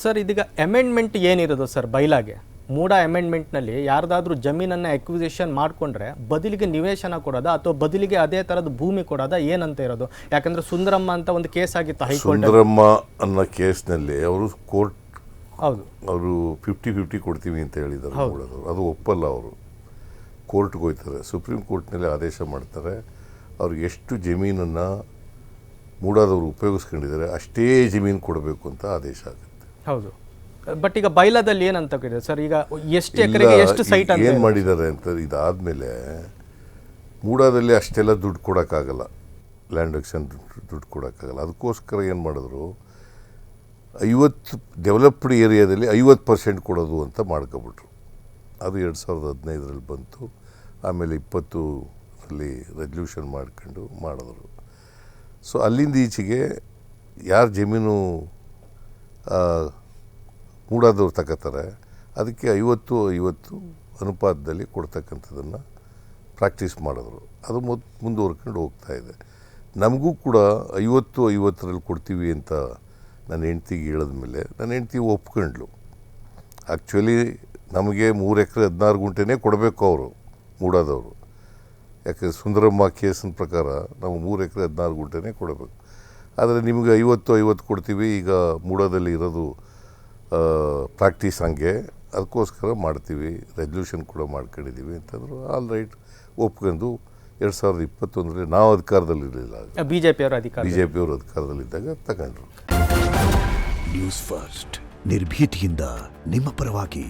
Sir ಇದೀಗ amendment ಏನಿರೋದು sir ಬೈಲಾಗೆ ಮೂಡ ಅಮೆಂಡ್ಮೆಂಟ್ನಲ್ಲಿ ಯಾರ್ದಾದ್ರೂ ಜಮೀನನ್ನು acquisition ಮಾಡಿಕೊಂಡ್ರೆ ಬದಲಿಗೆ ನಿವೇಶನ ಕೊಡೋದಾ ಅಥವಾ ಬದಲಿಗೆ ಅದೇ ಥರದ ಭೂಮಿ ಕೊಡೋದಾ ಏನಂತ ಇರೋದು? ಯಾಕಂದರೆ ಸುಂದರಮ್ಮ ಅಂತ ಒಂದು ಕೇಸ್ ಆಗಿತ್ತು ಹೈಕೋರ್ಟ್. ಸುಂದರಮ್ಮ ಅನ್ನೋ ಕೇಸ್ನಲ್ಲಿ ಅವರು ಕೋರ್ಟ್ ಹೌದು ಅವರು 50-50 ಕೊಡ್ತೀವಿ ಅಂತ ಹೇಳಿದ್ದಾರೆ. ಅದು ಒಪ್ಪಲ್ಲ. ಅವರು ಕೋರ್ಟ್ಗೆ ಹೋಗ್ತಾರೆ, ಸುಪ್ರೀಂ ಕೋರ್ಟ್ನಲ್ಲಿ ಆದೇಶ ಮಾಡ್ತಾರೆ, ಅವ್ರಿಗೆ ಎಷ್ಟು ಜಮೀನನ್ನು ಮೂಡಾದವರು ಉಪಯೋಗಿಸ್ಕೊಂಡಿದ್ದಾರೆ ಅಷ್ಟೇ ಜಮೀನು ಕೊಡಬೇಕು ಅಂತ ಆದೇಶ ಆಗುತ್ತೆ. ಹೌದು, ಬಟ್ ಈಗ ಬೈಲಾದಲ್ಲಿ ಏನಂತ ಕೇಳಿದೆ ಸರ್, ಈಗ ಎಷ್ಟು ಎಕರೆಗೆ ಎಷ್ಟು ಸೈಟ್ ಅಂತ ಏನು ಮಾಡಿದ್ದಾರೆ ಅಂತ ಇದಾದಮೇಲೆ ಮೂಡಾದಲ್ಲಿ ಅಷ್ಟೆಲ್ಲ ದುಡ್ಡು ಕೊಡೋಕ್ಕಾಗಲ್ಲ, ಲ್ಯಾಂಡ್ ಎಕ್ಷನ್ ದುಡ್ಡು ಕೊಡೋಕ್ಕಾಗಲ್ಲ. ಅದಕ್ಕೋಸ್ಕರ ಏನು ಮಾಡಿದ್ರು, 50 ಡೆವಲಪ್ಡ್ ಏರಿಯಾದಲ್ಲಿ 50% ಕೊಡೋದು ಅಂತ ಮಾಡ್ಕೊಬಿಟ್ರು. ಅದು 2015ರಲ್ಲಿ ಬಂತು. ಆಮೇಲೆ 20ರಲ್ಲಿ ರೆಸಲ್ಯೂಷನ್ ಮಾಡ್ಕೊಂಡು ಮಾಡಿದ್ರು. ಸೊ ಅಲ್ಲಿಂದ ಈಚೆಗೆ ಯಾರು ಜಮೀನು ಮೂಡಾದವ್ರು ತಗೋತಾರೆ ಅದಕ್ಕೆ 50-50 ಅನುಪಾತದಲ್ಲಿ ಕೊಡ್ತಕ್ಕಂಥದ್ದನ್ನು ಪ್ರಾಕ್ಟೀಸ್ ಮಾಡಿದ್ರು. ಅದು ಮುಂದುವರ್ಕೊಂಡು ಹೋಗ್ತಾ ಇದೆ. ನಮಗೂ ಕೂಡ 50-50ರಲ್ಲಿ ಕೊಡ್ತೀವಿ ಅಂತ ನನ್ನ ಹೆಂಡ್ತಿಗೆ ಹೇಳಿದ್ಮೇಲೆ ನನ್ನ ಹೆಂಡ್ತಿ ಒಪ್ಕೊಂಡ್ಲು. ಆ್ಯಕ್ಚುಲಿ ನಮಗೆ 3 ಎಕರೆ 16 ಗುಂಟೆನೇ ಕೊಡಬೇಕು ಅವರು ಮೂಡಾದವರು. ಯಾಕೆ ಸುಂದರಮ್ಮ ಕೇಸಿನ ಪ್ರಕಾರ ನಾವು 3 ಎಕರೆ 16 ಗುಂಟೆನೇ ಕೊಡಬೇಕು. ಆದರೆ ನಿಮಗೆ 50-50 ಕೊಡ್ತೀವಿ, ಈಗ ಮೂಡಾದಲ್ಲಿ ಇರೋದು ಪ್ರಾಕ್ಟೀಸ್ ಹಂಗೆ, ಅದಕ್ಕೋಸ್ಕರ ಮಾಡ್ತೀವಿ, ರೆಸಲ್ಯೂಷನ್ ಕೂಡ ಮಾಡ್ಕೊಂಡಿದ್ದೀವಿ ಅಂತಂದರು. ಆಲ್ ರೈಟ್ ಒಪ್ಕೊಂಡು 2021ರಲ್ಲಿ ನಾವು ಅಧಿಕಾರದಲ್ಲಿರಲಿಲ್ಲ, ಬಿಜೆಪಿಯವರು ಅಧಿಕಾರದಲ್ಲಿದ್ದಾಗ ತಗೊಂಡ್ರು. ನ್ಯೂಸ್ ಫಸ್ಟ್ ನಿರ್ಭೀತಿಯಿಂದ ನಿಮ್ಮ ಪರವಾಗಿ.